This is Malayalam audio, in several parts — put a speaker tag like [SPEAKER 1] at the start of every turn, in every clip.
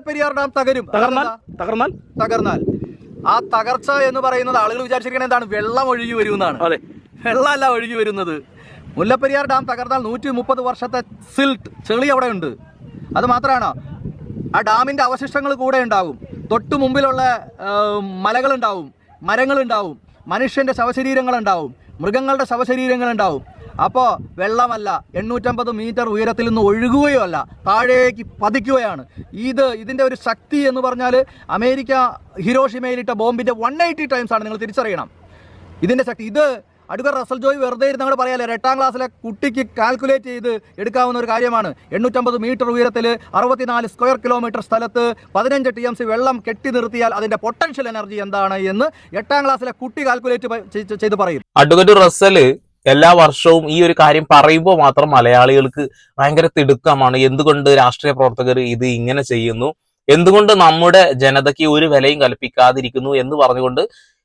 [SPEAKER 1] പെരിയാർ ഡാം തകർന്നാൽ ആ തകർച്ച എന്ന് പറയുന്നത് ആളുകൾ വിചാരിച്ചിരിക്കുന്നത് എന്താണ്? വെള്ളം ഒഴുകി വരുമെന്നാണ്. വെള്ളമല്ല ഒഴുകി വരുന്നത്. മുല്ലപ്പെരിയാർ ഡാം തകർന്നാൽ 130 വർഷത്തെ സിൽട്ട് ചെളി അവിടെ ഉണ്ട്. അത് മാത്രമാണോ, ആ ഡാമിൻ്റെ അവശിഷ്ടങ്ങൾ കൂടെ ഉണ്ടാവും. തൊട്ടു മുമ്പിലുള്ള മലകളുണ്ടാവും, മരങ്ങളുണ്ടാവും, മനുഷ്യൻ്റെ ശവശരീരങ്ങളുണ്ടാവും, മൃഗങ്ങളുടെ ശവശരീരങ്ങളുണ്ടാവും. അപ്പോൾ വെള്ളമല്ല 850 മീറ്റർ ഉയരത്തിൽ നിന്ന് ഒഴുകുകയോ അല്ല, താഴേക്ക് പതിക്കുകയാണ്. ഇതിൻ്റെ ഒരു ശക്തി എന്ന് പറഞ്ഞാൽ അമേരിക്ക ഹിരോഷിമയിലിട്ട ബോംബിൻ്റെ 180 ടൈംസ് ആണ്. നിങ്ങൾ തിരിച്ചറിയണം ഇതിൻ്റെ ശക്തി. ഇത് അഡ്വക്കേറ്റ് റസൽ ജോയ് വെറുതെ ഇരുന്ന് അങ്ങോട്ട് പറയാല്ലേ, 8ാം ക്ലാസ്സിലെ കുട്ടിക്ക് കാൽക്കുലേറ്റ് ചെയ്ത് എടുക്കാവുന്ന ഒരു കാര്യമാണ്. 850 മീറ്റർ ഉയരത്തിൽ 64 സ്ക്വയർ കിലോമീറ്റർ സ്ഥലത്ത് 15 TMC വെള്ളം കെട്ടി നിർത്തിയാൽ അതിന്റെ പൊട്ടൻഷ്യൽ എനർജി എന്താണ് എന്ന് 8ാം ക്ലാസ്സിലെ കുട്ടി കാൽക്കുലേറ്റ് ചെയ്ത് പറയും.
[SPEAKER 2] അഡ്വക്കേറ്റ് റസൽ എല്ലാ വർഷവും ഈ ഒരു കാര്യം പറയുമ്പോൾ മാത്രം മലയാളികൾക്ക് ഭയങ്കര തിടുക്കമാണ്. എന്തുകൊണ്ട് രാഷ്ട്രീയ പ്രവർത്തകർ ഇത് ഇങ്ങനെ ചെയ്യുന്നു, എന്തുകൊണ്ട് നമ്മുടെ ജനതയ്ക്ക് ഒരു വിലയും കൽപ്പിക്കാതിരിക്കുന്നു എന്ന് പറഞ്ഞുകൊണ്ട്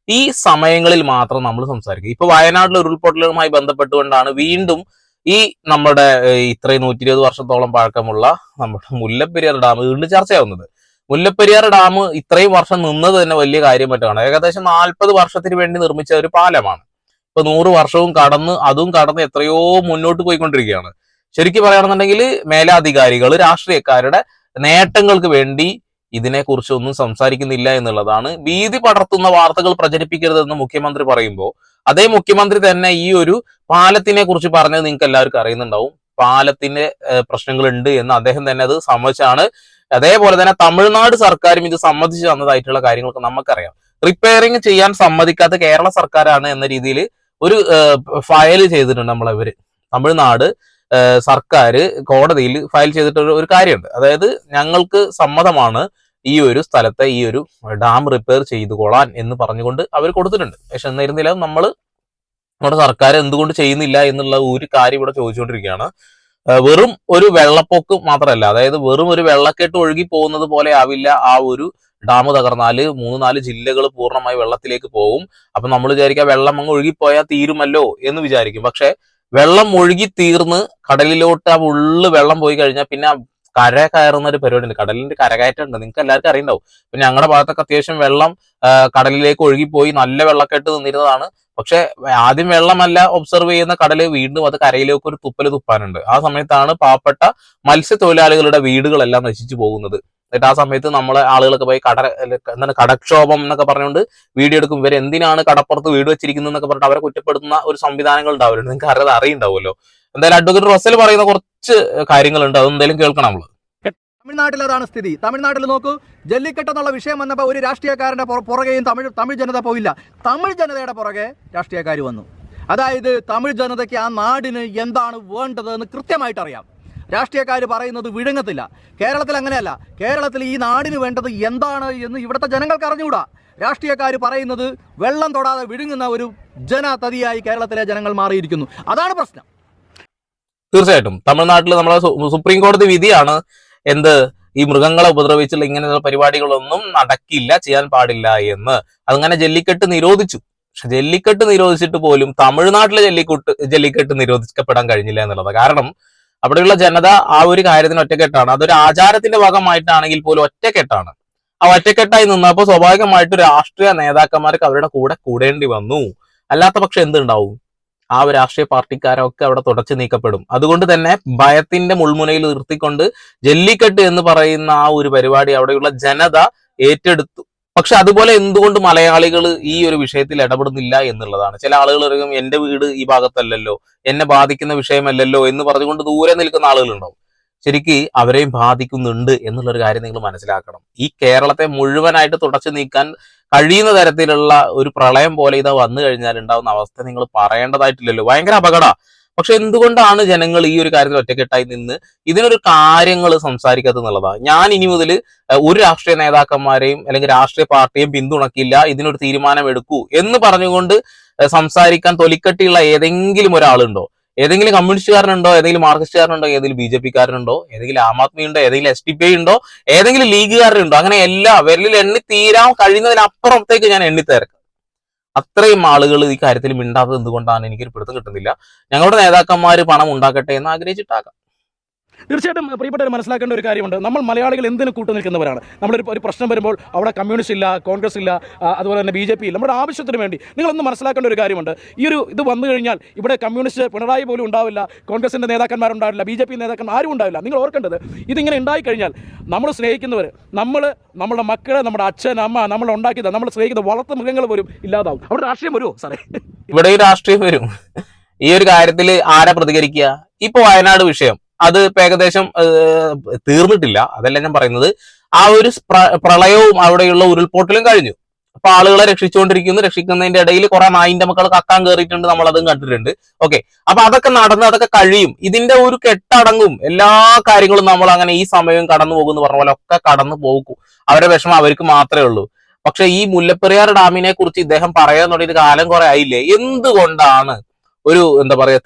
[SPEAKER 2] ഈ സമയങ്ങളിൽ മാത്രം നമ്മൾ സംസാരിക്കും. ഇപ്പൊ വയനാട്ടിലെ ഉരുൾപൊട്ടലുമായി ബന്ധപ്പെട്ടുകൊണ്ടാണ് വീണ്ടും ഈ നമ്മുടെ ഇത്രയും 120 വർഷത്തോളം പഴക്കമുള്ള നമ്മുടെ മുല്ലപ്പെരിയാർ ഡാം വീണ്ടും ചർച്ചയാവുന്നത്. മുല്ലപ്പെരിയാർ ഡാം ഇത്രയും വർഷം നിന്നത് തന്നെ വലിയ കാര്യം പറ്റുകയാണ്. ഏകദേശം 40 വർഷത്തിന് വേണ്ടി നിർമ്മിച്ച ഒരു പാലമാണ്. ഇപ്പൊ 100 വർഷവും അതും കടന്ന് എത്രയോ മുന്നോട്ട് പോയിക്കൊണ്ടിരിക്കുകയാണ്. ശരിക്കും പറയുകയാണെന്നുണ്ടെങ്കിൽ മേലധികാരികൾ രാഷ്ട്രീയക്കാരുടെ നേട്ടങ്ങൾക്ക് വേണ്ടി ഇതിനെക്കുറിച്ചൊന്നും സംസാരിക്കുന്നില്ല എന്നുള്ളതാണ്. ഭീതി പടർത്തുന്ന വാർത്തകൾ പ്രചരിപ്പിക്കരുതെന്ന് മുഖ്യമന്ത്രി പറയുമ്പോൾ അതേ മുഖ്യമന്ത്രി തന്നെ ഈ ഒരു പാലത്തിനെ കുറിച്ച് പറഞ്ഞത് നിങ്ങൾക്ക് എല്ലാവർക്കും അറിയുന്നുണ്ടാവും. പാലത്തിന്റെ പ്രശ്നങ്ങളുണ്ട് എന്ന് അദ്ദേഹം തന്നെ അത് സമ്മതിച്ചാണ്. അതേപോലെ തന്നെ തമിഴ്നാട് സർക്കാരും ഇത് സമ്മതിച്ചു തന്നതായിട്ടുള്ള കാര്യങ്ങളൊക്കെ നമുക്കറിയാം. റിപ്പയറിംഗ് ചെയ്യാൻ സമ്മതിക്കാത്ത കേരള സർക്കാരാണ് എന്ന രീതിയിൽ ഒരു ഫയൽ ചെയ്തിട്ടുണ്ട് നമ്മളവര്. തമിഴ്നാട് സർക്കാർ കോടതിയിൽ ഫയൽ ചെയ്തിട്ടൊരു ഒരു കാര്യമുണ്ട്. അതായത് ഞങ്ങൾക്ക് സമ്മതമാണ് ഈ ഒരു സ്ഥലത്തെ ഈ ഒരു ഡാം റിപ്പയർ ചെയ്തുകൊള്ളാൻ എന്ന് പറഞ്ഞുകൊണ്ട് അവർ കൊടുത്തിട്ടുണ്ട്. പക്ഷെ എന്നിരുന്നില്ല നമ്മുടെ സർക്കാർ എന്തുകൊണ്ട് ചെയ്യുന്നില്ല എന്നുള്ള ഒരു കാര്യം ഇവിടെ ചോദിച്ചുകൊണ്ടിരിക്കുകയാണ്. വെറും ഒരു വെള്ളപ്പൊക്ക് മാത്രമല്ല, അതായത് വെറും ഒരു വെള്ളക്കെട്ട് ഒഴുകി പോകുന്നത് പോലെ ആവില്ല ആ ഒരു ഡാം തകർന്നാൽ 3-4 ജില്ലകൾ പൂർണ്ണമായി വെള്ളത്തിലേക്ക് പോകും. അപ്പൊ നമ്മൾ വിചാരിക്കുക വെള്ളം അങ്ങ് ഒഴുകിപ്പോയാൽ തീരുമല്ലോ എന്ന് വിചാരിക്കും. പക്ഷെ വെള്ളം ഒഴുകി തീർന്ന് കടലിലോട്ട് ആ ഉള്ളു വെള്ളം പോയി കഴിഞ്ഞാൽ പിന്നെ കര കയറുന്ന ഒരു പരിപാടി ഉണ്ട്. കടലിന്റെ കരകയറ്റുണ്ട്, നിങ്ങൾക്ക് എല്ലാവർക്കും അറിയുണ്ടാവും. ഇപ്പൊ ഞങ്ങളുടെ ഭാഗത്തൊക്കെ അത്യാവശ്യം വെള്ളം കടലിലേക്ക് ഒഴുകിപ്പോയി നല്ല വെള്ളക്കെട്ട് നിന്നിരുന്നതാണ്. പക്ഷെ ആദ്യം വെള്ളമല്ല ഒബ്സർവ് ചെയ്യുന്ന കടല് വീണ്ടും അത് കരയിലേക്ക് ഒരു തുപ്പാനുണ്ട്. ആ സമയത്താണ് പാവപ്പെട്ട മത്സ്യത്തൊഴിലാളികളുടെ വീടുകളെല്ലാം നശിച്ചു പോകുന്നത്. എന്നിട്ട് ആ സമയത്ത് നമ്മളെ ആളുകളൊക്കെ പോയി കടക്ഷോഭം എന്നൊക്കെ പറഞ്ഞുകൊണ്ട് വീഡിയോ എടുക്കും. ഇവർ എന്തിനാണ് കടപ്പുറത്ത് വീട് വെച്ചിരിക്കുന്നത് എന്നൊക്കെ പറഞ്ഞിട്ട് അവരെ കുറ്റപ്പെടുത്തുന്ന ഒരു സംവിധാനങ്ങൾ ഉണ്ടാവില്ല. നിങ്ങൾക്ക് അറിയാതെ അറിയുണ്ടാവുമല്ലോ. എന്തായാലും അഡ്വക്കേറ്റ് റസൽ പറയുന്ന കുറച്ച് കാര്യങ്ങളുണ്ട്, അതെന്തായാലും കേൾക്കണം നമ്മള്.
[SPEAKER 1] തമിഴ്നാട്ടിൽ അതാണ് സ്ഥിതി. തമിഴ്നാട്ടിൽ നോക്കൂ, ജല്ലിക്കെട്ട് എന്നുള്ള വിഷയം വന്നപ്പോൾ ഒരു രാഷ്ട്രീയക്കാരന്റെ പുറകെയും തമിഴ് ജനത പോയില്ല. തമിഴ് ജനതയുടെ പുറകെ രാഷ്ട്രീയക്കാർ വന്നു. അതായത് തമിഴ് ജനതയ്ക്ക് ആ നാടിന് എന്താണ് വേണ്ടത് എന്ന് കൃത്യമായിട്ട് അറിയാം. രാഷ്ട്രീയക്കാർ പറയുന്നത് വിഴുങ്ങത്തില്ല. കേരളത്തിൽ അങ്ങനെയല്ല. കേരളത്തിൽ ഈ നാടിന് വേണ്ടത് എന്താണ് എന്ന് ഇവിടുത്തെ ജനങ്ങൾക്ക് അറിഞ്ഞുകൂടാ. രാഷ്ട്രീയക്കാർ പറയുന്നത് വെള്ളം തൊടാതെ വിഴുങ്ങുന്ന ഒരു ജനതതിയായി കേരളത്തിലെ ജനങ്ങൾ മാറിയിരിക്കുന്നു. അതാണ് പ്രശ്നം.
[SPEAKER 2] തീർച്ചയായിട്ടും തമിഴ്നാട്ടിൽ നമ്മളെ സുപ്രീം കോടതി വിധിയാണ് ഈ മൃഗങ്ങളെ ഉപദ്രവിച്ചുള്ള ഇങ്ങനെയുള്ള പരിപാടികളൊന്നും നടക്കില്ല, ചെയ്യാൻ പാടില്ല എന്ന്. അതങ്ങനെ ജല്ലിക്കെട്ട് നിരോധിച്ചു. പക്ഷെ ജല്ലിക്കെട്ട് നിരോധിച്ചിട്ട് പോലും തമിഴ്നാട്ടിലെ ജല്ലിക്കെട്ട് നിരോധിക്കപ്പെടാൻ കഴിഞ്ഞില്ല എന്നുള്ളത്. കാരണം അവിടെയുള്ള ജനത ആ ഒരു കാര്യത്തിന് ഒറ്റക്കെട്ടാണ്. അതൊരു ആചാരത്തിന്റെ ഭാഗമായിട്ടാണെങ്കിൽ പോലും ഒറ്റക്കെട്ടാണ്. ആ ഒറ്റക്കെട്ടായി നിന്നപ്പോൾ സ്വാഭാവികമായിട്ട് രാഷ്ട്രീയ നേതാക്കന്മാർക്ക് അവരുടെ കൂടെ കൂടേണ്ടി വന്നു. അല്ലാത്ത പക്ഷെ എന്തുണ്ടാവും? ആ ഒരു രാഷ്ട്രീയ പാർട്ടിക്കാരൊക്കെ അവിടെ തുടച്ചു നീക്കപ്പെടും. അതുകൊണ്ട് തന്നെ ഭയത്തിന്റെ മുൾമുനയിൽ നിർത്തിക്കൊണ്ട് ജല്ലിക്കെട്ട് എന്ന് പറയുന്ന ആ ഒരു പരിപാടി അവിടെയുള്ള ജനത ഏറ്റെടുത്തു. പക്ഷെ അതുപോലെ എന്തുകൊണ്ട് മലയാളികൾ ഈ ഒരു വിഷയത്തിൽ ഇടപെടുന്നില്ല എന്നുള്ളതാണ്. ചില ആളുകൾ പറയും എന്റെ വീട് ഈ ഭാഗത്തല്ലല്ലോ, എന്നെ ബാധിക്കുന്ന വിഷയമല്ലല്ലോ എന്ന് പറഞ്ഞുകൊണ്ട് ദൂരെ നിൽക്കുന്ന ആളുകളുണ്ടാവും. ശരിക്ക് അവരെയും ബാധിക്കുന്നുണ്ട് എന്നുള്ളൊരു കാര്യം നിങ്ങൾ മനസ്സിലാക്കണം. ഈ കേരളത്തെ മുഴുവനായിട്ട് തുടച്ചു നീക്കാൻ കഴിയുന്ന തരത്തിലുള്ള ഒരു പ്രളയം പോലെ ഇതാ വന്നു കഴിഞ്ഞാൽ ഉണ്ടാവുന്ന അവസ്ഥ നിങ്ങൾ പറയേണ്ടതായിട്ടില്ലല്ലോ. ഭയങ്കര അപകട. പക്ഷെ എന്തുകൊണ്ടാണ് ജനങ്ങൾ ഈ ഒരു കാര്യത്തിൽ ഒറ്റക്കെട്ടായി നിന്ന് ഇതിനൊരു കാര്യങ്ങൾ സംസാരിക്കാത്തതെന്നുള്ളതാണ്. ഞാൻ ഇനി മുതൽ ഒരു രാഷ്ട്രീയ നേതാക്കന്മാരെയും അല്ലെങ്കിൽ രാഷ്ട്രീയ പാർട്ടിയെയും പിന്തുണക്കില്ല, ഇതിനൊരു തീരുമാനം എടുക്കൂ എന്ന് പറഞ്ഞുകൊണ്ട് സംസാരിക്കാൻ തൊലിക്കട്ടിയുള്ള ഏതെങ്കിലും ഒരാളുണ്ടോ? ഏതെങ്കിലും കമ്മ്യൂണിസ്റ്റുകാരനുണ്ടോ? ഏതെങ്കിലും മാർക്സിസ്റ്റുകാരനുണ്ടോ? ഏതെങ്കിലും BJP-കാരനുണ്ടോ? ഏതെങ്കിലും ആം ആദ്മി ഉണ്ടോ? ഏതെങ്കിലും SDPI ഉണ്ടോ? ഏതെങ്കിലും ലീഗുകാരനുണ്ടോ? അങ്ങനെ എല്ലാ വിരലിൽ എണ്ണി തീരാൻ കഴിയുന്നതിനപ്പുറത്തേക്ക് ഞാൻ എണ്ണിത്തേർക്കാം. അത്രയും ആളുകൾ ഈ കാര്യത്തിൽ മിണ്ടാത്തത് എന്തുകൊണ്ടാണ് എനിക്കൊരു പിടുത്തം കിട്ടുന്നില്ല. ഞങ്ങളുടെ നേതാക്കന്മാർ പണം ഉണ്ടാക്കട്ടെ എന്ന് ആഗ്രഹിച്ചിട്ടാകാം.
[SPEAKER 3] തീർച്ചയായിട്ടും പ്രിയപ്പെട്ടവർ മനസ്സിലാക്കേണ്ട ഒരു കാര്യമുണ്ട്. നമ്മൾ മലയാളികൾ എന്തിനു കൂട്ടു നിൽക്കുന്നവരാണ്. ഒരു പ്രശ്നം വരുമ്പോൾ അവിടെ കമ്മ്യൂണിസ്റ്റ് ഇല്ല, കോൺഗ്രസ് ഇല്ല, അതുപോലെ തന്നെ BJP ഇല്ല. നമ്മുടെ ആവശ്യത്തിന് വേണ്ടി നിങ്ങളൊന്ന് മനസ്സിലാക്കേണ്ട ഒരു കാര്യമുണ്ട്. ഇത് വന്നു കഴിഞ്ഞാൽ ഇവിടെ കമ്മ്യൂണിസ്റ്റ് പിണറായി പോലും ഉണ്ടാവില്ല, കോൺഗ്രസിൻ്റെ നേതാക്കന്മാരുണ്ടാവില്ല, BJP നേതാക്കന്മാർ ആരും ഉണ്ടാവില്ല. നിങ്ങൾ ഓർക്കേണ്ടത് ഇതിങ്ങനെ ഉണ്ടായിക്കഴിഞ്ഞാൽ നമ്മൾ സ്നേഹിക്കുന്നവർ, നമ്മുടെ മക്കളെ, നമ്മുടെ അച്ഛൻ അമ്മ, നമ്മൾ ഉണ്ടാക്കിയത്, നമ്മൾ സ്നേഹിക്കുന്ന വളർത്തു മൃഗങ്ങൾ പോലും ഇല്ലാതാവും. അവിടെ രാഷ്ട്രീയം വരുമോ സാറേ?
[SPEAKER 2] ഇവിടെ ഈ രാഷ്ട്രീയം വരും. ഈ ഒരു കാര്യത്തിൽ ആരാ പ്രതികരിക്കുക? ഇപ്പൊ വയനാട് വിഷയം അത് ഇപ്പൊ ഏകദേശം തീർന്നിട്ടില്ല, അതല്ല ഞാൻ പറയുന്നത്. ആ ഒരു പ്രളയവും അവിടെയുള്ള ഉരുൾപൊട്ടലും കഴിഞ്ഞു. അപ്പൊ ആളുകളെ രക്ഷിക്കുന്നതിന്റെ ഇടയിൽ കുറെ നായിന്റെ മക്കൾ കക്കാൻ കയറിയിട്ടുണ്ട്, നമ്മളതും കണ്ടിട്ടുണ്ട്. ഓക്കെ, അപ്പൊ അതൊക്കെ നടന്ന് അതൊക്കെ കഴിയും. ഇതിന്റെ ഒരു കെട്ടടങ്ങും എല്ലാ കാര്യങ്ങളും നമ്മൾ അങ്ങനെ ഈ സമയം കടന്നു പോകുന്നു പറഞ്ഞ പോലെ ഒക്കെ കടന്നു പോകും. അവരുടെ വിഷമം അവർക്ക് മാത്രമേ ഉള്ളൂ. പക്ഷെ ഈ മുല്ലപ്പെരിയാർ ഡാമിനെ കുറിച്ച് ഇദ്ദേഹം പറയാൻ തുടങ്ങിയത് കാലം കുറെ ആയില്ലേ? എന്തുകൊണ്ടാണ് ഒരു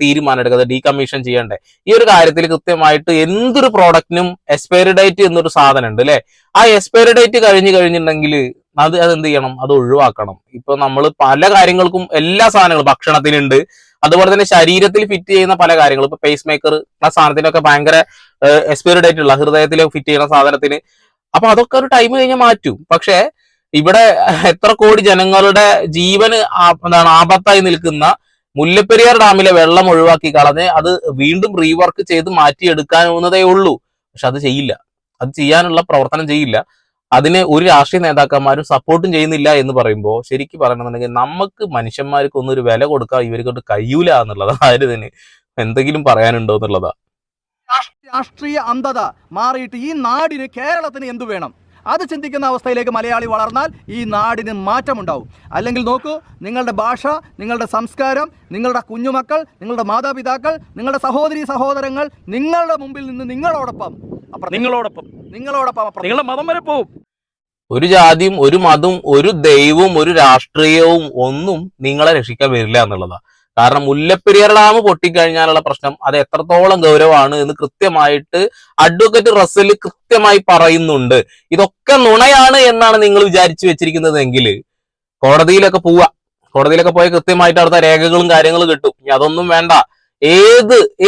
[SPEAKER 2] തീരുമാനം എടുക്കുന്നത്, ഡീകമ്മീഷൻ ചെയ്യണ്ടേ? ഈ ഒരു കാര്യത്തിൽ കൃത്യമായിട്ട് എന്തൊരു പ്രോഡക്റ്റിനും എക്സ്പയറി ഡേറ്റ് എന്നൊരു സാധനം ഉണ്ട് അല്ലെ? ആ എക്സ്പയറി ഡേറ്റ് കഴിഞ്ഞിട്ടുണ്ടെങ്കിൽ അതെന്ത് ചെയ്യണം? അത് ഒഴിവാക്കണം. ഇപ്പൊ നമ്മൾ പല കാര്യങ്ങൾക്കും എല്ലാ സാധനങ്ങളും ഭക്ഷണത്തിനുണ്ട്, അതുപോലെ തന്നെ ശരീരത്തിൽ ഫിറ്റ് ചെയ്യുന്ന പല കാര്യങ്ങളും, ഇപ്പൊ പേസ് മേക്കർ ആ സാധനത്തിനൊക്കെ ഭയങ്കര എക്സ്പയറി ഡേറ്റ് ഉള്ള, ഹൃദയത്തിൽ ഫിറ്റ് ചെയ്യുന്ന സാധനത്തിന്. അപ്പൊ അതൊക്കെ ഒരു ടൈം കഴിഞ്ഞാൽ മാറ്റും. പക്ഷെ ഇവിടെ എത്ര കോടി ജനങ്ങളുടെ ജീവന് ആപത്തായി നിൽക്കുന്ന മുല്ലപ്പെരിയാർ ഡാമിലെ വെള്ളം ഒഴിവാക്കി കളഞ്ഞ് അത് വീണ്ടും റീവർക്ക് ചെയ്ത് മാറ്റിയെടുക്കാവുന്നതേ ഉള്ളൂ. പക്ഷെ അത് ചെയ്യില്ല, അത് ചെയ്യാനുള്ള പ്രവർത്തനം ചെയ്യില്ല. അതിന് ഒരു രാഷ്ട്രീയ നേതാക്കന്മാരും സപ്പോർട്ടും ചെയ്യുന്നില്ല എന്ന് പറയുമ്പോൾ ശരിക്കും പറയണമെന്നുണ്ടെങ്കിൽ നമുക്ക് മനുഷ്യന്മാർക്ക് ഒന്നും ഒരു വില കൊടുക്കാൻ ഇവർക്കൊണ്ട് കഴിയൂല എന്നുള്ളത്. അതിന് എന്തെങ്കിലും പറയാനുണ്ടോ എന്നുള്ളതാ.
[SPEAKER 1] രാഷ്ട്രീയ അന്ധത മാറിയിട്ട് ഈ നാടിന്, കേരളത്തിന് എന്തു വേണം അത് ചിന്തിക്കുന്ന അവസ്ഥയിലേക്ക് മലയാളി വളർന്നാൽ ഈ നാടിന് മാറ്റമുണ്ടാവും. അല്ലെങ്കിൽ നോക്കൂ, നിങ്ങളുടെ ഭാഷ, നിങ്ങളുടെ സംസ്കാരം, നിങ്ങളുടെ കുഞ്ഞുമക്കൾ, നിങ്ങളുടെ മാതാപിതാക്കൾ, നിങ്ങളുടെ സഹോദരി സഹോദരങ്ങൾ നിങ്ങളുടെ മുമ്പിൽ നിന്ന് നിങ്ങളോടൊപ്പം
[SPEAKER 3] നിങ്ങളുടെ മതം വരെ പോവും.
[SPEAKER 2] ഒരു ജാതിയും ഒരു മതവും ഒരു ദൈവവും ഒരു രാഷ്ട്രീയവും ഒന്നും നിങ്ങളെ രക്ഷിക്കാൻ വരില്ല എന്നുള്ളതാ. കാരണം മുല്ലപ്പെരിയാർ ഡാം പൊട്ടിക്കഴിഞ്ഞാലുള്ള പ്രശ്നം അത് എത്രത്തോളം ഗൗരവമാണ് എന്ന് കൃത്യമായിട്ട് അഡ്വക്കേറ്റ് റസൽ കൃത്യമായി പറയുന്നുണ്ട്. ഇതൊക്കെ നുണയാണ് എന്നാണ് നിങ്ങൾ വിചാരിച്ചു വെച്ചിരിക്കുന്നതെങ്കിൽ കോടതിയിലൊക്കെ പോയി കൃത്യമായിട്ട് അവിടുത്തെ രേഖകളും കാര്യങ്ങളും കിട്ടും. ഇനി അതൊന്നും വേണ്ട.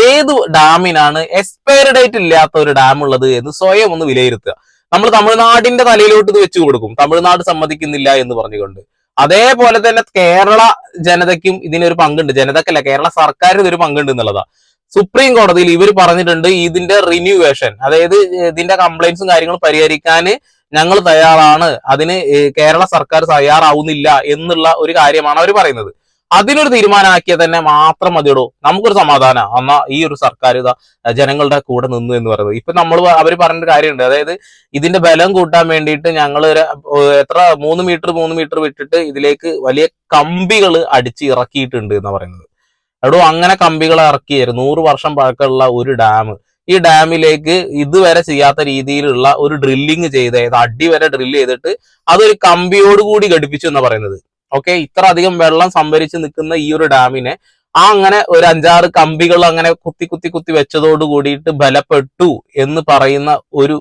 [SPEAKER 2] ഏത് ഡാമിനാണ് എക്സ്പയറി ഡേറ്റ് ഇല്ലാത്ത ഒരു ഡാം ഉള്ളത് എന്ന് സ്വയം ഒന്ന് വിലയിരുത്തുക. നമ്മൾ തമിഴ്നാടിന്റെ തലയിലോട്ട് ഇത് വെച്ചു കൊടുക്കും, തമിഴ്നാട് സമ്മതിക്കുന്നില്ല എന്ന് പറഞ്ഞുകൊണ്ട്. അതേപോലെ തന്നെ കേരള ജനതയ്ക്കും ഇതിനൊരു പങ്കുണ്ട്, ജനതക്കല്ല കേരള സർക്കാരിന് ഇതൊരു പങ്കുണ്ട് എന്നുള്ളതാ. സുപ്രീം കോടതിയിൽ ഇവർ പറഞ്ഞിട്ടുണ്ട് ഇതിന്റെ റിന്യൂവേഷൻ, അതായത് ഇതിന്റെ കംപ്ലൈന്റ്സും കാര്യങ്ങളും പരിഹരിക്കാൻ ഞങ്ങൾ തയ്യാറാണ്, അതിന് കേരള സർക്കാർ തയ്യാറാവുന്നില്ല എന്നുള്ള ഒരു കാര്യമാണ് അവർ പറയുന്നത്. അതിനൊരു തീരുമാനമാക്കിയാൽ തന്നെ മാത്രം മതിയിടൂ, നമുക്കൊരു സമാധാനം. എന്നാ ഈ ഒരു സർക്കാർ ജനങ്ങളുടെ കൂടെ നിന്നു എന്ന് പറയുന്നത്. ഇപ്പൊ അവർ പറഞ്ഞൊരു കാര്യമുണ്ട്, അതായത് ഇതിന്റെ ബലം കൂട്ടാൻ വേണ്ടിയിട്ട് ഞങ്ങൾ എത്ര 3 മീറ്റർ വിട്ടിട്ട് ഇതിലേക്ക് വലിയ കമ്പികൾ അടിച്ച് ഇറക്കിയിട്ടുണ്ട് എന്ന് പറയുന്നത്. എടോ, അങ്ങനെ കമ്പികൾ ഇറക്കിയായിരുന്നു 100 വർഷം പഴക്കമുള്ള ഒരു ഡാം. ഈ ഡാമിലേക്ക് ഇതുവരെ ചെയ്യാത്ത രീതിയിലുള്ള ഒരു ഡ്രില്ലിങ് ചെയ്ത് അടി വരെ ഡ്രില്ല് ചെയ്തിട്ട് അതൊരു കമ്പിയോടുകൂടി ഘടിപ്പിച്ചു എന്ന് പറയുന്നത്. ഓക്കെ, ഇത്ര അധികം വെള്ളം സംഭരിച്ച് നിൽക്കുന്ന ഈ ഒരു ഡാമിനെ അങ്ങനെ ഒരു 5-6 കമ്പികൾ അങ്ങനെ കുത്തി വെച്ചതോട് കൂടിയിട്ട് ബലപ്പെട്ടു എന്ന് പറയുന്ന ഒരു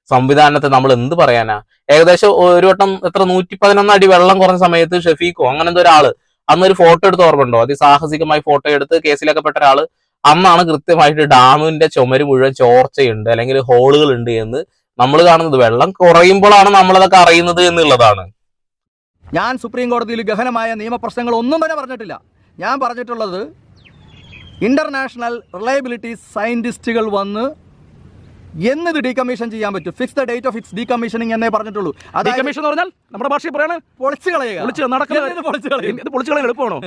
[SPEAKER 2] സംവിധാനത്തെ നമ്മൾ എന്ത് പറയാനാ? ഏകദേശം ഒരു വട്ടം 111 അടി വെള്ളം കുറഞ്ഞ സമയത്ത് ഷെഫീഖോ അങ്ങനത്തെ ഒരാള് അന്നൊരു ഫോട്ടോ എടുത്ത് ഓർമ്മയുണ്ടോ? അതിസാഹസികമായി ഫോട്ടോ എടുത്ത് കേസിലാക്കപ്പെട്ട ഒരാള് അന്നാണ് കൃത്യമായിട്ട് ഡാമിന്റെ ചുമര് മുഴുവൻ ചോർച്ചയുണ്ട് അല്ലെങ്കിൽ ഹോളുകൾ ഉണ്ട് എന്ന് നമ്മൾ കാണുന്നത്. വെള്ളം കുറയുമ്പോഴാണ് നമ്മളതൊക്കെ അറിയുന്നത് എന്നുള്ളതാണ്.
[SPEAKER 1] ഞാൻ സുപ്രീം കോടതിയിൽ ഗഹനമായ നിയമപ്രശ്നങ്ങൾ ഒന്നും തന്നെ പറഞ്ഞിട്ടില്ല. ഞാൻ പറഞ്ഞിട്ടുള്ളത് ഇന്റർനാഷണൽ റിലയബിലിറ്റി സയന്റിസ്റ്റുകൾ വന്ന് എന്നിത് ഡീകമ്മീഷൻ ചെയ്യാൻ പറ്റും, fix the date of its decommissioning എന്നേ പറഞ്ഞിട്ടുള്ളൂ.
[SPEAKER 3] ഡീകമ്മീഷൻ എന്ന് പറഞ്ഞാൽ നമ്മുടെ ഭാഷയിൽ പറയാണ് പൊളിച്ചു കളയുക. പൊളിച്ചു കളയുന്ന എളുപ്പമാണോ?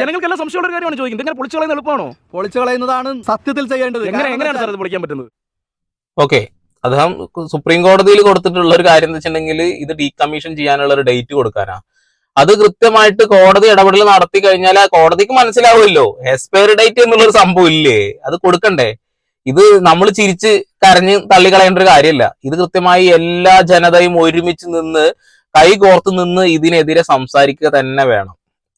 [SPEAKER 3] ജനങ്ങൾക്ക് എല്ലാം സംശയമുള്ള കാര്യമാണ് ചോദിക്കുന്നത്. ഇങ്ങനെ പൊളിച്ചു കളയുന്ന എളുപ്പമാണോ?
[SPEAKER 1] പൊളിച്ചു കളയുന്നതാണ് സത്യത്തിൽ ചെയ്യേണ്ടത്.
[SPEAKER 3] എങ്ങനെയാണ് സാർ ഇത് പൊളിക്കാൻ പറ്റുന്നത്?
[SPEAKER 2] ഓക്കെ, അദ്ദേഹം സുപ്രീം കോടതിയിൽ കൊടുത്തിട്ടുള്ള ഒരു കാര്യം എന്ന് വെച്ചിട്ടുണ്ടെങ്കിൽ ഇത് ഡീകമ്മീഷൻ ചെയ്യാനുള്ള ഒരു ഡേറ്റ് കൊടുക്കാനാ. അത് കൃത്യമായിട്ട് കോടതി ഇടപെടൽ നടത്തി കഴിഞ്ഞാൽ ആ കോടതിക്ക് മനസ്സിലാവുമല്ലോ എക്സ്പയറി ഡേറ്റ് എന്നുള്ളൊരു സംഭവം ഇല്ലേ, അത് കൊടുക്കണ്ടേ. ഇത് നമ്മൾ ചിരിച്ച് കരഞ്ഞ് തള്ളിക്കളയേണ്ട ഒരു കാര്യമല്ല. ഇത് കൃത്യമായി എല്ലാ ജനതയും ഒരുമിച്ച് നിന്ന് കൈകോർത്ത് നിന്ന് ഇതിനെതിരെ സംസാരിക്കുക തന്നെ വേണം.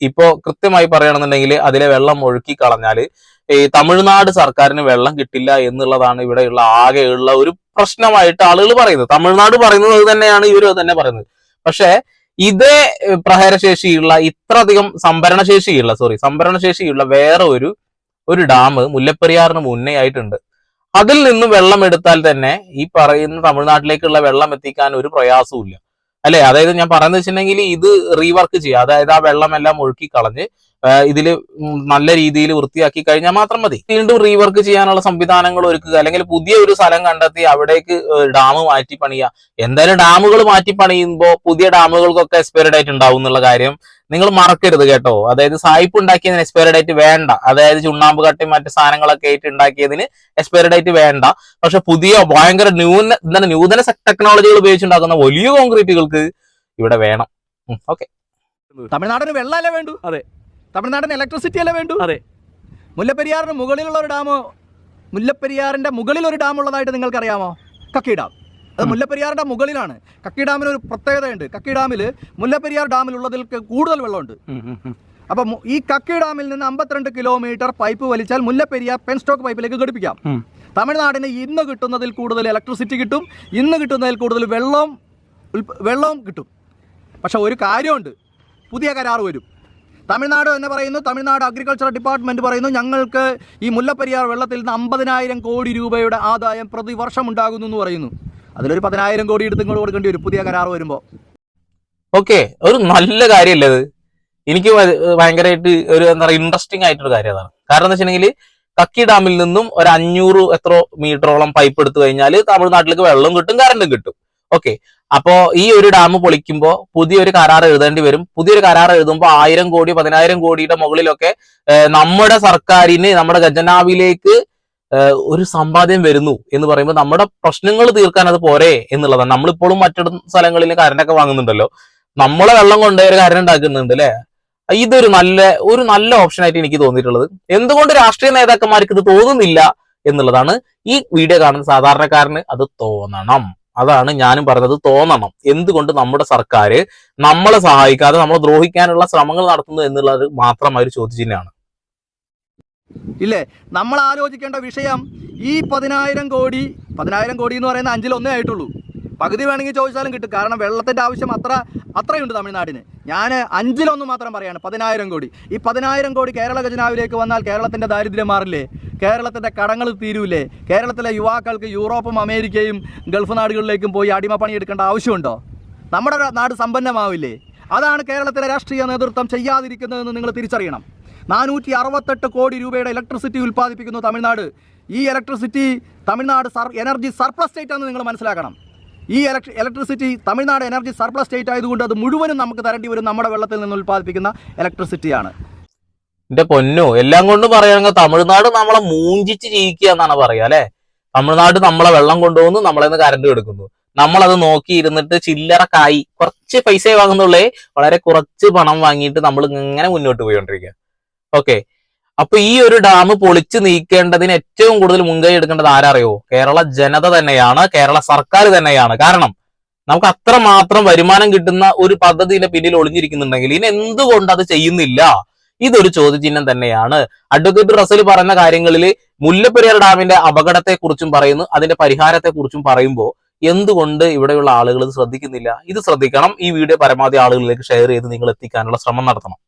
[SPEAKER 2] ഇപ്പോ കൃത്യമായി പറയുകയാണെന്നുണ്ടെങ്കിൽ അതിലെ വെള്ളം ഒഴുക്കി കളഞ്ഞാല് ഈ തമിഴ്നാട് സർക്കാരിന് വെള്ളം കിട്ടില്ല എന്നുള്ളതാണ് ഇവിടെയുള്ള ആകെയുള്ള ഒരു പ്രശ്നമായിട്ട് ആളുകൾ പറയുന്നത്. തമിഴ്നാട് പറയുന്നത് അത് തന്നെയാണ്, ഇവരും അത് തന്നെ പറയുന്നത്. പക്ഷെ ഇതേ പ്രഹരശേഷിയുള്ള ഇത്രയധികം സംഭരണശേഷിയുള്ള വേറെ ഒരു ഡാം മുല്ലപ്പെരിയാറിന് മുന്നേ ആയിട്ടുണ്ട്. അതിൽ നിന്ന് വെള്ളം എടുത്താൽ തന്നെ ഈ പറയുന്ന തമിഴ്നാട്ടിലേക്കുള്ള വെള്ളം എത്തിക്കാൻ ഒരു പ്രയാസവും ഇല്ല അല്ലെ. അതായത് ഞാൻ പറയുന്നത് വെച്ചിട്ടുണ്ടെങ്കിൽ ഇത് റീവർക്ക് ചെയ്യുക, അതായത് ആ വെള്ളം എല്ലാം ഒഴുക്കി കളഞ്ഞ് ഇതില് നല്ല രീതിയിൽ വൃത്തിയാക്കി കഴിഞ്ഞാൽ മാത്രം മതി. വീണ്ടും റീവർക്ക് ചെയ്യാനുള്ള സംവിധാനങ്ങൾ ഒരുക്കുക, അല്ലെങ്കിൽ പുതിയ ഒരു സ്ഥലം കണ്ടെത്തി അവിടേക്ക് ഡാം മാറ്റി പണിയുക. എന്തായാലും ഡാമുകൾ മാറ്റി പണിയുമ്പോൾ പുതിയ ഡാമുകൾക്കൊക്കെ എക്സ്പയറി ഡേറ്റ് ഉണ്ടാവും എന്നുള്ള കാര്യം നിങ്ങൾ മറക്കരുത് കേട്ടോ. അതായത് സായിപ്പ് ഉണ്ടാക്കിയതിന് എക്സ്പയറി ഡേറ്റ് വേണ്ട, അതായത് ചുണ്ണാമ്പ് കട്ടി മറ്റു സാധനങ്ങളൊക്കെ ആയിട്ട് ഉണ്ടാക്കിയതിന് എക്സ്പയറി ഡേറ്റ് വേണ്ട. പക്ഷെ പുതിയ ഭയങ്കര നൂതന ടെക്നോളജികൾ ഉപയോഗിച്ചുണ്ടാക്കുന്ന വലിയ കോൺക്രീറ്റുകൾക്ക് ഇവിടെ വേണം. ഓക്കെ,
[SPEAKER 1] തമിഴ്നാടിന് വെള്ളമല്ലേ വേണ്ടു?
[SPEAKER 3] അതെ.
[SPEAKER 1] തമിഴ്നാടിന് ഇലക്ട്രിസിറ്റി അല്ലേ വേണ്ടു?
[SPEAKER 3] അതെ.
[SPEAKER 1] മുല്ലപ്പെരിയാറിന് മുകളിലുള്ള ഒരു ഡാം, മുല്ലപ്പെരിയാറിന്റെ മുകളിൽ ഒരു ഡാം ഉള്ളതായിട്ട് നിങ്ങൾക്കറിയാമോ? കക്കി ഡാം. അത് മുല്ലപ്പെരിയാറിന്റെ മുകളിലാണ്. കക്കി ഡാമിന് ഒരു പ്രത്യേകതയുണ്ട്. കക്കി ഡാമിൽ മുല്ലപ്പെരിയാർ ഡാമിലുള്ളതിൽ കൂടുതൽ വെള്ളമുണ്ട്. അപ്പം ഈ കക്കി ഡാമിൽ നിന്ന് 52 കിലോമീറ്റർ പൈപ്പ് വലിച്ചാൽ മുല്ലപ്പെരിയാർ പെൻസ്റ്റോക്ക് പൈപ്പിലേക്ക് ഘടിപ്പിക്കാം. തമിഴ്നാടിന് ഇന്ന് കിട്ടുന്നതിൽ കൂടുതൽ ഇലക്ട്രിസിറ്റി കിട്ടും, ഇന്ന് കിട്ടുന്നതിൽ കൂടുതൽ വെള്ളവും കിട്ടും. പക്ഷെ ഒരു കാര്യമുണ്ട്, പുതിയ കരാർ വരും. തമിഴ്നാട് എന്ന് പറയുന്നു, തമിഴ്നാട് അഗ്രികൾച്ചർ ഡിപ്പാർട്ട്മെന്റ് പറയുന്നു, ഞങ്ങൾക്ക് ഈ മുല്ലപ്പെരിയാർ വെള്ളത്തിൽ നിന്ന് 50,000 കോടി രൂപയുടെ ആദായം പ്രതിവർഷം ഉണ്ടാകുന്നു എന്ന് പറയുന്നു. അതിലൊരു 10,000 കോടി എടുത്ത് ഇങ്ങോട്ട് കൊടുക്കേണ്ടി വരും പുതിയ കരാർ വരുമ്പോൾ.
[SPEAKER 2] ഓക്കെ, ഒരു നല്ല കാര്യമല്ലേ അത്? എനിക്ക് ഭയങ്കരമായിട്ട് ഒരു എന്താ പറയുക ഇൻട്രസ്റ്റിംഗ് ആയിട്ടൊരു കാര്യം അതാണ്. കാരണം എന്താ വെച്ചിട്ടുണ്ടെങ്കിൽ കക്കി ഡാമിൽ നിന്നും ഒരു 500 എത്ര മീറ്ററോളം പൈപ്പ് എടുത്തു കഴിഞ്ഞാൽ തമിഴ്നാട്ടിലേക്ക് വെള്ളം കിട്ടും, കറണ്ടും കിട്ടും. ഓക്കെ, അപ്പോ ഈ ഒരു ഡാം പൊളിക്കുമ്പോൾ പുതിയൊരു കരാർ എഴുതേണ്ടി വരും. പുതിയൊരു കരാർ എഴുതുമ്പോൾ 1000 കോടി 10,000 കോടിയുടെ മുകളിലൊക്കെ നമ്മുടെ സർക്കാരിന് നമ്മുടെ ഖജനാവിലേക്ക് ഒരു സമ്പാദ്യം വരുന്നു എന്ന് പറയുമ്പോൾ നമ്മുടെ പ്രശ്നങ്ങൾ തീർക്കാൻ അത് പോരെ എന്നുള്ളതാണ്. നമ്മളിപ്പോഴും മറ്റു സ്ഥലങ്ങളിൽ കറണ്ടൊക്കെ വാങ്ങുന്നുണ്ടല്ലോ, നമ്മളെ വെള്ളം കൊണ്ട് ഒരു കറണ്ട് ഉണ്ടാക്കുന്നുണ്ട് അല്ലെ. ഇതൊരു നല്ല ഓപ്ഷൻ ആയിട്ട് എനിക്ക് തോന്നിയിട്ടുള്ളത്. എന്തുകൊണ്ട് രാഷ്ട്രീയ നേതാക്കന്മാർക്ക് ഇത് തോന്നുന്നില്ല എന്നുള്ളതാണ്. ഈ വീഡിയോ കാണുന്ന സാധാരണക്കാരന് അത് തോന്നണം. അതാണ് ഞാനും പറഞ്ഞത്, തോന്നണം. എന്തുകൊണ്ട് നമ്മുടെ സർക്കാർ നമ്മളെ സഹായിക്കാതെ നമ്മളെ ദ്രോഹിക്കാനുള്ള ശ്രമങ്ങൾ നടത്തുന്നു എന്നുള്ളത് മാത്രമായ ഒരു ചോദ്യചിഹ്നമാണ്.
[SPEAKER 1] ഇല്ലേ, നമ്മൾ ആലോചിക്കേണ്ട വിഷയം ഈ 10,000 കോടി എന്ന് പറയുന്ന 5-1 ആയിട്ടുള്ളൂ. പകുതി വേണമെങ്കിൽ ചോദിച്ചാലും കിട്ടും. കാരണം വെള്ളത്തിൻ്റെ ആവശ്യം അത്രയുണ്ട് തമിഴ്നാടിന്. ഞാൻ 5-1 മാത്രം പറയാണ്. 10,000 കോടി. ഈ 10,000 കോടി കേരള ഖജനാവിലേക്ക് വന്നാൽ കേരളത്തിൻ്റെ ദാരിദ്ര്യം മാറില്ലേ? കേരളത്തിൻ്റെ കടങ്ങൾ തീരൂലേ? കേരളത്തിലെ യുവാക്കൾക്ക് യൂറോപ്പും അമേരിക്കയും ഗൾഫ് നാടുകളിലേക്കും പോയി അടിമപ്പണി എടുക്കേണ്ട ആവശ്യമുണ്ടോ? നമ്മുടെ നാട് സമ്പന്നമാവില്ലേ? അതാണ് കേരളത്തിലെ രാഷ്ട്രീയ നേതൃത്വം ചെയ്യാതിരിക്കുന്നതെന്ന് നിങ്ങൾ തിരിച്ചറിയണം. 468 കോടി രൂപയുടെ ഇലക്ട്രിസിറ്റി ഉൽപ്പാദിപ്പിക്കുന്നു തമിഴ്നാട്. ഈ electricity Tamil Nadu energy surplus state ആണെന്ന് നിങ്ങൾ മനസ്സിലാക്കണം. ഈ electricity Tamil Nadu energy surplus state ആയതുകൊണ്ട് അത് മുഴുവനും നമുക്ക് തരേണ്ടി വരും നമ്മുടെ വെള്ളത്തിൽ നിന്ന് ഉൽപ്പാദിപ്പിക്കുന്ന ഇലക്ട്രിസിറ്റിയാണ്.
[SPEAKER 2] എന്റെ പൊന്നോ, എല്ലാം കൊണ്ട് പറയുകയാണെങ്കിൽ തമിഴ്നാട് നമ്മളെ മൂഞ്ചിച്ച് ജീവിക്കുക എന്നാണ് പറയുക അല്ലെ. തമിഴ്നാട് നമ്മളെ വെള്ളം കൊണ്ടുപോകുന്നു, നമ്മളെ കറണ്ട് എടുക്കുന്നു, നമ്മളത് നോക്കി ഇരുന്നിട്ട് ചില്ലറ കായി കുറച്ച് പൈസ വാങ്ങുന്നുള്ളേ, വളരെ കുറച്ച് പണം വാങ്ങിയിട്ട് നമ്മൾ ഇങ്ങനെ മുന്നോട്ട് പോയിക്കൊണ്ടിരിക്കുക. ഓക്കെ, അപ്പൊ ഈ ഒരു ഡാം പൊളിച്ചു നീക്കേണ്ടതിന് ഏറ്റവും കൂടുതൽ മുൻകൈ എടുക്കേണ്ടത് ആരറിയോ? കേരള ജനത തന്നെയാണ്, കേരള സർക്കാർ തന്നെയാണ്. കാരണം നമുക്ക് അത്രമാത്രം വരുമാനം കിട്ടുന്ന ഒരു പദ്ധതിയുടെ പിന്നിൽ ഒളിഞ്ഞിരിക്കുന്നുണ്ടെങ്കിൽ ഇനി എന്തുകൊണ്ട് അത് ചെയ്യുന്നില്ല? ഇതൊരു ചോദ്യചിഹ്നം തന്നെയാണ്. അഡ്വക്കേറ്റ് റസൽ പറയുന്ന കാര്യങ്ങളിൽ മുല്ലപ്പെരിയാർ ഡാമിന്റെ അപകടത്തെക്കുറിച്ചും പറയുന്നു, അതിന്റെ പരിഹാരത്തെക്കുറിച്ചും പറയുമ്പോൾ എന്തുകൊണ്ട് ഇവിടെയുള്ള ആളുകൾ ഇത് ശ്രദ്ധിക്കുന്നില്ല? ഇത് ശ്രദ്ധിക്കണം. ഈ വീഡിയോ പരമാവധി ആളുകളിലേക്ക് ഷെയർ ചെയ്ത് നിങ്ങൾ എത്തിക്കാനുള്ള ശ്രമം നടത്തണം.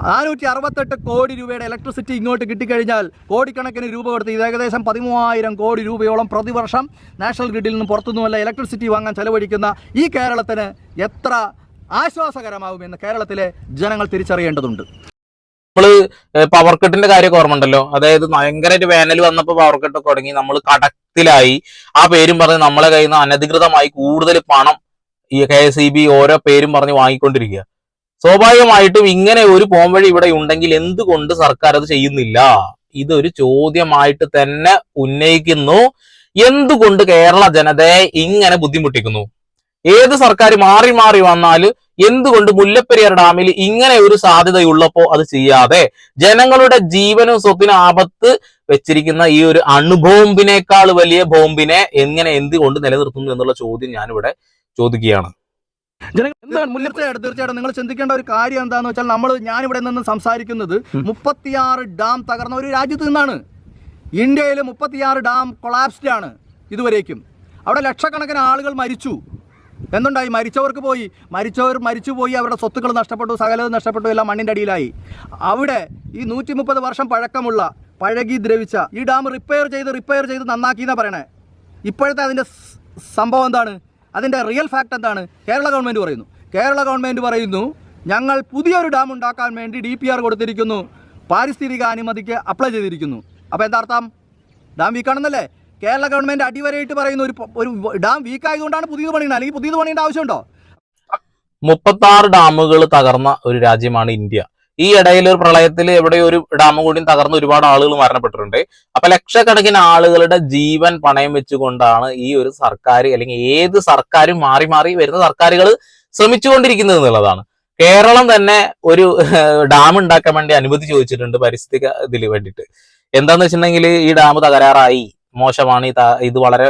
[SPEAKER 1] 468 കോടി രൂപയുടെ ഇലക്ട്രിസിറ്റി ഇങ്ങോട്ട് കിട്ടിക്കഴിഞ്ഞാൽ കോടിക്കണക്കിന് രൂപ കൊടുത്ത് ഇത് ഏകദേശം 13,000 കോടി രൂപയോളം പ്രതിവർഷം നാഷണൽ ഗ്രിഡിൽ നിന്ന് പുറത്തുനിന്നുമല്ല ഇലക്ട്രിസിറ്റി വാങ്ങാൻ ചെലവഴിക്കുന്ന ഈ കേരളത്തിന് എത്ര ആശ്വാസകരമാകുമെന്ന് കേരളത്തിലെ ജനങ്ങൾ തിരിച്ചറിയേണ്ടതുണ്ട്.
[SPEAKER 2] നമ്മള് പവർ കട്ടിന്റെ കാര്യമൊക്കെ ഓർമ്മ ഉണ്ടല്ലോ. അതായത് ഭയങ്കരമായിട്ട് വേനൽ വന്നപ്പോൾ പവർ കട്ടൊക്കെ തുടങ്ങി, നമ്മൾ കടത്തിലായി. ആ പേരും പറഞ്ഞ് നമ്മളെ കയ്യിൽ നിന്ന് അനധികൃതമായി കൂടുതൽ പണം ഈ KSEB ഓരോ പേരും പറഞ്ഞ് വാങ്ങിക്കൊണ്ടിരിക്കുക. സ്വാഭാവികമായിട്ടും ഇങ്ങനെ ഒരു പോംവഴി ഇവിടെ ഉണ്ടെങ്കിൽ എന്തുകൊണ്ട് സർക്കാർ അത് ചെയ്യുന്നില്ല? ഇതൊരു ചോദ്യമായിട്ട് തന്നെ ഉന്നയിക്കുന്നു. എന്തുകൊണ്ട് കേരള ജനതയെ ഇങ്ങനെ ബുദ്ധിമുട്ടിക്കുന്നു? ഏത് സർക്കാർ മാറി മാറി വന്നാലും എന്തുകൊണ്ട് മുല്ലപ്പെരിയാർ ഡാമിൽ ഇങ്ങനെ ഒരു സാധ്യതയുള്ളപ്പോ അത് ചെയ്യാതെ ജനങ്ങളുടെ ജീവനും സ്വത്തിനും ആപത്ത് വെച്ചിരിക്കുന്ന ഈ ഒരു അണുബോംബിനേക്കാൾ വലിയ ബോംബിനെ എന്തുകൊണ്ട് നിലനിർത്തുന്നു എന്നുള്ള ചോദ്യം ഞാനിവിടെ ചോദിക്കുകയാണ്.
[SPEAKER 1] തീർച്ചയായിട്ടും നിങ്ങൾ ചിന്തിക്കേണ്ട ഒരു കാര്യം എന്താണെന്ന് വെച്ചാൽ ഞാനിവിടെ നിന്ന് സംസാരിക്കുന്നത് 36 ഡാം തകർന്ന ഒരു രാജ്യത്ത് നിന്നാണ്. ഇന്ത്യയിൽ 36 ഡാം കൊളാപ്സ്ഡ് ആണ് ഇതുവരേക്കും. അവിടെ ലക്ഷക്കണക്കിന് ആളുകൾ മരിച്ചു. എന്തുണ്ടായി? മരിച്ചവർ മരിച്ചുപോയി, അവരുടെ സ്വത്തുക്കൾ നഷ്ടപ്പെട്ടു, സകലതും നഷ്ടപ്പെട്ടു, എല്ലാം മണ്ണിൻ്റെ അടിയിലായി. അവിടെ ഈ 130 വർഷം പഴക്കമുള്ള പഴകി ദ്രവിച്ച ഈ ഡാം റിപ്പയർ ചെയ്ത് നന്നാക്കി എന്നാ പറയണേ. ഇപ്പോഴത്തെ അതിൻ്റെ സംഭവം എന്താണ്? അതിൻ്റെ റിയൽ ഫാക്ട് എന്താണ്? കേരള ഗവൺമെൻറ് പറയുന്നു ഞങ്ങൾ പുതിയൊരു ഡാം ഉണ്ടാക്കാൻ വേണ്ടി DPR കൊടുത്തിരിക്കുന്നു, പാരിസ്ഥിതിക അനുമതിക്ക് അപ്ലൈ ചെയ്തിരിക്കുന്നു. അപ്പോൾ എന്താ അർത്ഥം? ഡാം വീക്കാണെന്നല്ലേ കേരള ഗവൺമെൻറ് അടിവരയിട്ട് പറയുന്നു. ഒരു ഡാം വീക്കായതുകൊണ്ടാണ് പുതിയത് പണിയുന്നത്, അല്ലെങ്കിൽ പുതിയത് പണിയേണ്ട ആവശ്യമുണ്ടോ?
[SPEAKER 2] 36 ഡാമുകൾ തകർന്ന ഒരു രാജ്യമാണ് ഇന്ത്യ. ഈ ഇടയിൽ ഒരു പ്രളയത്തിൽ എവിടെ ഒരു ഡാം കൂടി തകർന്ന് ഒരുപാട് ആളുകൾ മരണപ്പെട്ടിട്ടുണ്ട്. അപ്പൊ ലക്ഷക്കണക്കിന് ആളുകളുടെ ജീവൻ പണയം വെച്ചുകൊണ്ടാണ് ഈ ഒരു സർക്കാർ, അല്ലെങ്കിൽ ഏത് സർക്കാരും മാറി മാറി വരുന്ന സർക്കാരുകൾ ശ്രമിച്ചുകൊണ്ടിരിക്കുന്നത് എന്നുള്ളതാണ്. കേരളം തന്നെ ഒരു ഡാം ഉണ്ടാക്കാൻ വേണ്ടി അനുമതി ചോദിച്ചിട്ടുണ്ട് പരിസ്ഥിതി ഇതിന് വേണ്ടിയിട്ട്. എന്താന്ന് വെച്ചിട്ടുണ്ടെങ്കിൽ ഈ ഡാം തകരാറായി, മോശമാണ്, ഇത് വളരെ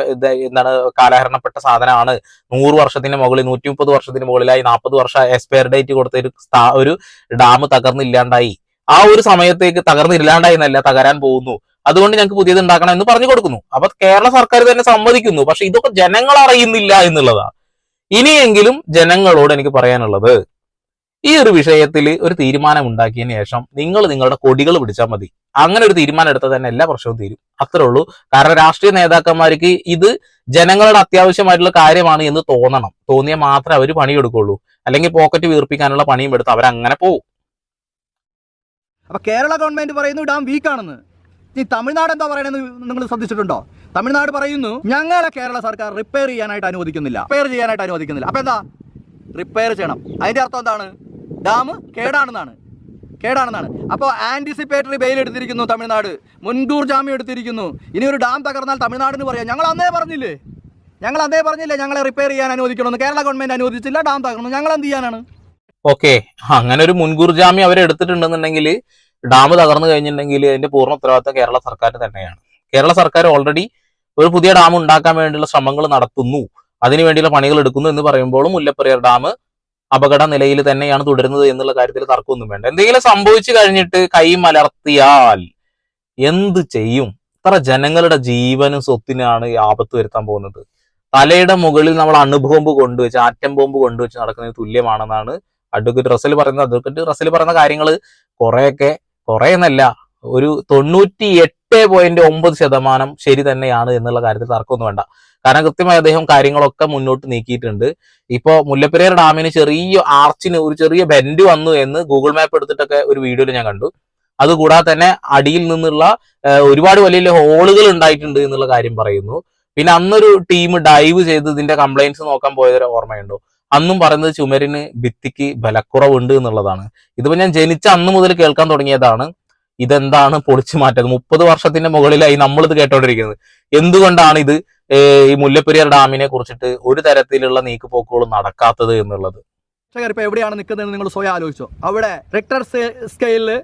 [SPEAKER 2] എന്താണ് കാലഹരണപ്പെട്ട സാധനമാണ്, 100 വർഷത്തിന് മുകളിൽ 130 വർഷത്തിന് മുകളിലായി 40 വർഷം എക്സ്പയർ ഡേറ്റ് കൊടുത്ത ഒരു ഡാം തകർന്നില്ലാണ്ടായി. ആ ഒരു സമയത്തേക്ക് തകർന്നില്ലാണ്ടായി എന്നല്ല, തകരാൻ പോകുന്നു, അതുകൊണ്ട് ഞങ്ങൾക്ക് പുതിയത് ഉണ്ടാക്കണം എന്ന് പറഞ്ഞു കൊടുക്കുന്നു. അപ്പൊ കേരള സർക്കാർ തന്നെ സമ്മതിക്കുന്നു. പക്ഷെ ഇതൊക്കെ ജനങ്ങൾ അറിയുന്നില്ല എന്നുള്ളതാണ്. ഇനിയെങ്കിലും ജനങ്ങളോട് എനിക്ക് പറയാനുള്ളത്, ഈ ഒരു വിഷയത്തിൽ ഒരു തീരുമാനം ഉണ്ടാക്കിയതിന് ശേഷം നിങ്ങൾ നിങ്ങളുടെ കൊടികൾ പിടിച്ചാൽ മതി. അങ്ങനെ ഒരു തീരുമാനം എടുത്താൽ തന്നെ എല്ലാ പ്രശ്നവും തീരും. അത്രേ ഉള്ളൂ. കാരണം രാഷ്ട്രീയ നേതാക്കന്മാർക്ക് ഇത് ജനങ്ങളുടെ അത്യാവശ്യമായിട്ടുള്ള കാര്യമാണ് എന്ന് തോന്നിയാൽ മാത്രമേ അവർ പണിയെടുക്കുള്ളൂ. അല്ലെങ്കിൽ പോക്കറ്റ് വീർപ്പിക്കാനുള്ള പണിയും എടുത്ത് അവരങ്ങനെ പോകും.
[SPEAKER 1] അപ്പൊ കേരള ഗവൺമെന്റ് പറയുന്നു ഡാം വീക്കാണെന്ന്. ഈ തമിഴ്നാട് എന്താ പറയണെന്ന് നിങ്ങൾ ശ്രദ്ധിച്ചിട്ടുണ്ടോ? തമിഴ്നാട് പറയുന്നു ഞങ്ങളെ കേരള സർക്കാർ റിപ്പയർ ചെയ്യാനായിട്ട് അനുവദിക്കുന്നില്ല. അപ്പൊ എന്താ റിപ്പയർ ചെയ്യണം? അതിന്റെ അർത്ഥം എന്താണ്? ഡാം കേടാണെന്നാണ്. അപ്പോൾ ആന്റിസിപ്പേറ്ററി ബെയിൽ എടുത്തിരിക്കുന്നു തമിഴ്നാട്, മുൻകൂർ ജാമ്യം എടുത്തിരിക്കുന്നു. ഇനി ഒരു ഡാം തകർന്നാൽ തമിഴ്നാടിന് പറയാം ഞങ്ങൾ അന്നേ പറഞ്ഞില്ലേ ഞങ്ങളെ റിപ്പയർ ചെയ്യാൻ അനുവദിക്കണമെന്ന്. കേരള ഗവൺമെന്റ് അനുവദിച്ചില്ല, ഡാം തകർന്നു, ഞങ്ങൾ എന്ത് ചെയ്യാനാണ്?
[SPEAKER 2] ഓക്കെ, അങ്ങനെ ഒരു മുൻകൂർ ജാമ്യം അവർ എടുത്തിട്ടുണ്ടെന്നുണ്ടെങ്കിൽ ഡാം തകർന്നു കഴിഞ്ഞിട്ടുണ്ടെങ്കിൽ അതിന്റെ പൂർണ്ണ ഉത്തരവാദിത്തം കേരള സർക്കാർ തന്നെയാണ്. കേരള സർക്കാർ ഓൾറെഡി ഒരു പുതിയ ഡാം ഉണ്ടാക്കാൻ വേണ്ടിയുള്ള ശ്രമങ്ങൾ നടത്തുന്നു, അതിനുവേണ്ടിയുള്ള പണികൾ എടുക്കുന്നു എന്ന് പറയുമ്പോഴും മുല്ലപ്പെരിയാർ ഡാം അപകട നിലയിൽ തന്നെയാണ് തുടരുന്നത് എന്നുള്ള കാര്യത്തിൽ തർക്കമൊന്നും വേണ്ട. എന്തെങ്കിലും സംഭവിച്ചു കഴിഞ്ഞിട്ട് കൈ മലർത്തിയാൽ എന്ത് ചെയ്യും? ഇത്ര ജനങ്ങളുടെ ജീവനും സ്വത്തിനാണ് ഈ ആപത്ത് വരുത്താൻ പോകുന്നത്. തലയുടെ മുകളിൽ നമ്മൾ അണുബോംബ് കൊണ്ടുവച്ച്, ആറ്റം ബോംബ് കൊണ്ടുവച്ച് നടക്കുന്നതിന് തുല്യമാണെന്നാണ് അഡ്വക്കേറ്റ് റസൽ പറയുന്നത്. അഡ്വക്കേറ്റ് റസൽ പറയുന്ന കാര്യങ്ങൾ കുറെ എന്നല്ല, ഒരു 98.9% ശരി തന്നെയാണ് എന്നുള്ള കാര്യത്തിൽ തർക്കമൊന്നും വേണ്ട. കാരണം കൃത്യമായി അദ്ദേഹം കാര്യങ്ങളൊക്കെ മുന്നോട്ട് നീക്കിയിട്ടുണ്ട്. ഇപ്പോ മുല്ലപ്പെരിയാർ ഡാമിന് ചെറിയ ആർച്ചിന് ഒരു ചെറിയ ബെൻഡ് വന്നു എന്ന് ഗൂഗിൾ മാപ്പ് എടുത്തിട്ടൊക്കെ ഒരു വീഡിയോയിൽ ഞാൻ കണ്ടു. അതുകൂടാതെ തന്നെ അടിയിൽ നിന്നുള്ള ഒരുപാട് വലിയ ഹോളുകൾ ഉണ്ടായിട്ടുണ്ട് എന്നുള്ള കാര്യം പറയുന്നു. പിന്നെ അന്നൊരു ടീം ഡൈവ് ചെയ്ത് ഇതിന്റെ കംപ്ലൈൻസ് നോക്കാൻ പോയതൊരു ഓർമ്മയുണ്ടോ? അന്നും പറയുന്നത് ചുമരിന് ഭിത്തിക്ക് ബലക്കുറവുണ്ട് എന്നുള്ളതാണ്. ഇതിപ്പോ ഞാൻ ജനിച്ച അന്ന് മുതൽ കേൾക്കാൻ തുടങ്ങിയതാണ്. ഇതെന്താണ് പൊളിച്ചു മാറ്റത്? 30 വർഷത്തിന്റെ മുകളിലായി നമ്മളിത് കേട്ടോണ്ടിരിക്കുന്നത്. എന്തുകൊണ്ടാണ് ഇത് ഈ മുല്ലപ്പെരിയാർ ഡാമിനെ കുറിച്ചിട്ട് ഒരു തരത്തിലുള്ള നീക്കുപോക്കുകളും നടക്കാത്തത് എന്നുള്ളത്?
[SPEAKER 1] ഇപ്പൊ എവിടെയാണ് നിൽക്കുന്നത് നിങ്ങൾ സ്വയം ആലോചിച്ചോ? അവിടെ റിക്ടർ സ്കെയിലില്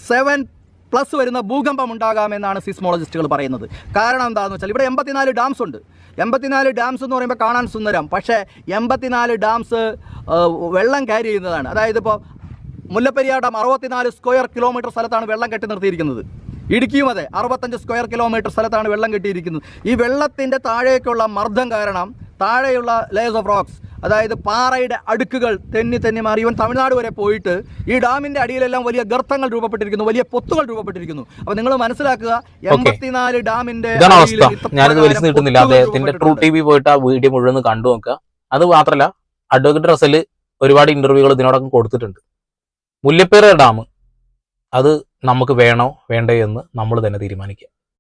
[SPEAKER 1] 7+ വരുന്ന ഭൂകമ്പം ഉണ്ടാകാമെന്നാണ് സിസ്മോളജിസ്റ്റുകൾ പറയുന്നത്. കാരണം എന്താണെന്ന് വെച്ചാൽ ഇവിടെ 84 ഡാംസ് ഉണ്ട്. 84 ഡാംസ് എന്ന് പറയുമ്പോൾ കാണാൻ സുന്ദരം, പക്ഷേ 84 ഡാംസ് വെള്ളം ക്യാരി ചെയ്യുന്നതാണ്. അതായത് ഇപ്പോൾ മുല്ലപ്പെരിയാർ ഡാം 64 സ്ക്വയർ കിലോമീറ്റർ സ്ഥലത്താണ് വെള്ളം കെട്ടി നിർത്തിയിരിക്കുന്നത്. ഇടുക്കിയും അതെ, 65 സ്ക്വയർ കിലോമീറ്റർ സ്ഥലത്താണ് വെള്ളം കെട്ടിയിരിക്കുന്നത്. ഈ വെള്ളത്തിൻ്റെ താഴേക്കുള്ള മർദ്ദം കാരണം താഴെയുള്ള ലേയേഴ്സ് ഓഫ് റോക്സ്, അതായത് പാറയുടെ അടുക്കുകൾ തെന്നി മാറി ഇവൻ തമിഴ്നാട് വരെ പോയിട്ട് ഈ ഡാമിന്റെ അടിയിലെല്ലാം വലിയ ഗർത്തങ്ങൾ രൂപപ്പെട്ടിരിക്കുന്നു, വലിയ പൊത്തുകൾ രൂപപ്പെട്ടിരിക്കുന്നു. അപ്പൊ നിങ്ങൾ മനസ്സിലാക്കുക, 84 ഡാമിന്റെ
[SPEAKER 2] അവസ്ഥ. ഞാനിത് വലിച്ചു നീട്ടുന്നില്ല, അദ്ദേഹത്തിന്റെ ട്രൂ TV പോയിട്ട് ആ വീഡിയോ മുഴുവൻ കണ്ടു നോക്കുക. അത് മാത്രമല്ല, അഡ്വക്കേറ്റ് റസൽ ഒരുപാട് ഇന്റർവ്യൂകൾ ഇതിനോടൊപ്പം കൊടുത്തിട്ടുണ്ട്. മുല്ലപ്പെരിയാർ ഡാം അത് നമുക്ക് വേണോ വേണ്ടയോ എന്ന് നമ്മൾ തന്നെ തീരുമാനിക്കുക.